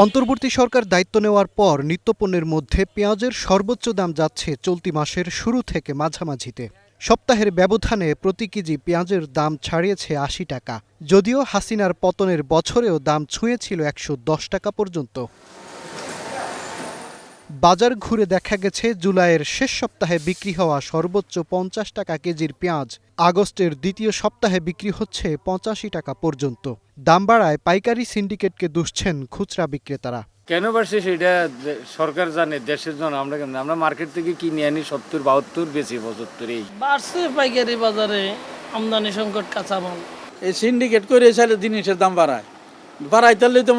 অন্তর্বর্তী সরকার দায়িত্ব নেওয়ার পর নিত্যপণ্যের মধ্যে পেঁয়াজের সর্বোচ্চ দাম যাচ্ছে চলতি মাসের শুরু থেকে মাঝামাঝিতে। সপ্তাহের ব্যবধানে প্রতি কেজি পেঁয়াজের দাম ছাড়িয়েছে ৮০ টাকা। যদিও হাসিনার পতনের বছরেও দাম ছুঁয়েছিল ১১০ টাকা পর্যন্ত। বাজার ঘুরে দেখা গেছে জুলাইয়ের শেষ সপ্তাহে বিক্রি হওয়া সর্বোচ্চ ৫০ টাকা কেজির পেঁয়াজ আগস্টের দ্বিতীয় সপ্তাহে বিক্রি হচ্ছে ৮৫ টাকা পর্যন্ত। দাম বাড়ায় পাইকারি সিন্ডিকেটকে দুষছেন খুচরা বিক্রেতারা। কেন বাড়ছে সেটা সরকার জানে, দেশের জন্য আমরা মার্কেট থেকে কিনে আনি ৭০-৭২ বেশি ৭৫। বাড়ছে পাইকারি বাজারে আমদানি সংকট কাঁচামাল। এই সিন্ডিকেট করে চাইলে জিনিসের দাম বাড়াইতে তো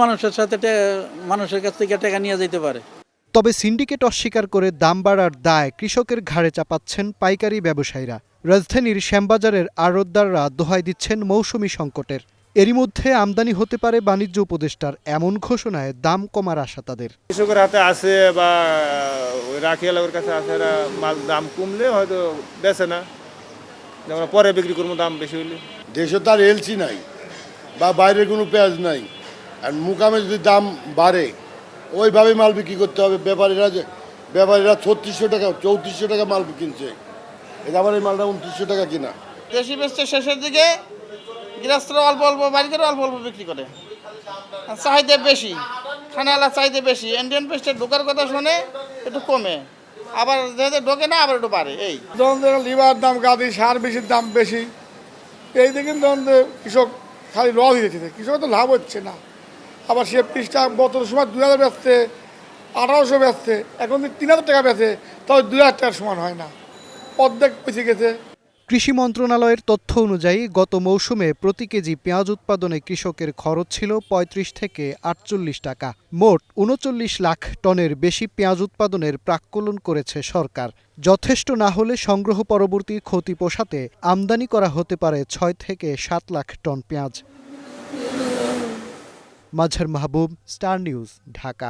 মানুষের কাছ থেকে টাকা নিয়ে যেতে পারে। তবে সিন্ডিকেট অস্বীকার করে দাম বাড়ার দায় কৃষকের ঘাড়ে চাপাচ্ছেন পাইকারি ব্যবসায়ীরা। রাজধানীর শ্যামবাজারের আড়তদাররা দোহাই দিচ্ছেন মৌসুমি সংকটের। এরই মধ্যে আমদানি হতে পারে বাণিজ্য উপদেষ্টার এমন ঘোষণায় দাম কমার আশা তাদের। কৃষকের হাতে আছে বা রাখিয়ালের কাছে আছে, মাল দাম কমলে হয়তো বেচে না, যেমন পরে বিক্রি করবো দাম বেশি হইলে। দেশে তার এলসি নাই বা বাইরের কোনো পেঁয়াজ নাই, আর মুকামে যদি দাম বাড়ে ওইভাবে মাল বিক্রি করতে হবে। ব্যাপারীরা ৩৬০০ টাকা ৩৪০০ টাকা মাল কিনছে, এটা আবার এই মালটা ২৯০০ টাকা কিনা। দেশি বেচতে শেষের দিকে গৃহস্থরা অল্প অল্প বাড়ি করে অল্প অল্প বিক্রি করে, চাহিদা বেশি, খানালা চাহিদা বেশি। ইন্ডিয়ান পেস্টের ঢোকার কথা শুনে একটু কমে, আবার যেহেতু ঢোকে না আবার একটু বাড়ে। এই লিভার দাম গাদি সার বেশির দাম বেশি, এই দিকে কৃষক খালি লস হয়ে যাচ্ছে, কৃষক তো লাভ হচ্ছে না। আবার সে পিসটা বছর সময় ২০০০ বেচতে, ১৮০০ বেচতে, এখন ৩০০০ টাকা বেচে, তবে ২০০০ টাকার সমান হয় না, অর্ধেক বেঁচে গেছে। কৃষি মন্ত্রণালয়ের তথ্য অনুযায়ী গত মৌসুমে প্রতি কেজি পেঁয়াজ উৎপাদনে কৃষকের খরচ ছিল ৩৫ থেকে ৪৮ টাকা। মোট ৩৯ লাখ টনের বেশি পেঁয়াজ উৎপাদনের প্রাক্কলন করেছে সরকার। যথেষ্ট না হলে সংগ্রহ পরবর্তী ক্ষতি পোষাতে আমদানি করা হতে পারে ৬ থেকে ৭ লাখ টন পেঁয়াজ। মাজহার মাহবুব, স্টার নিউজ, ঢাকা।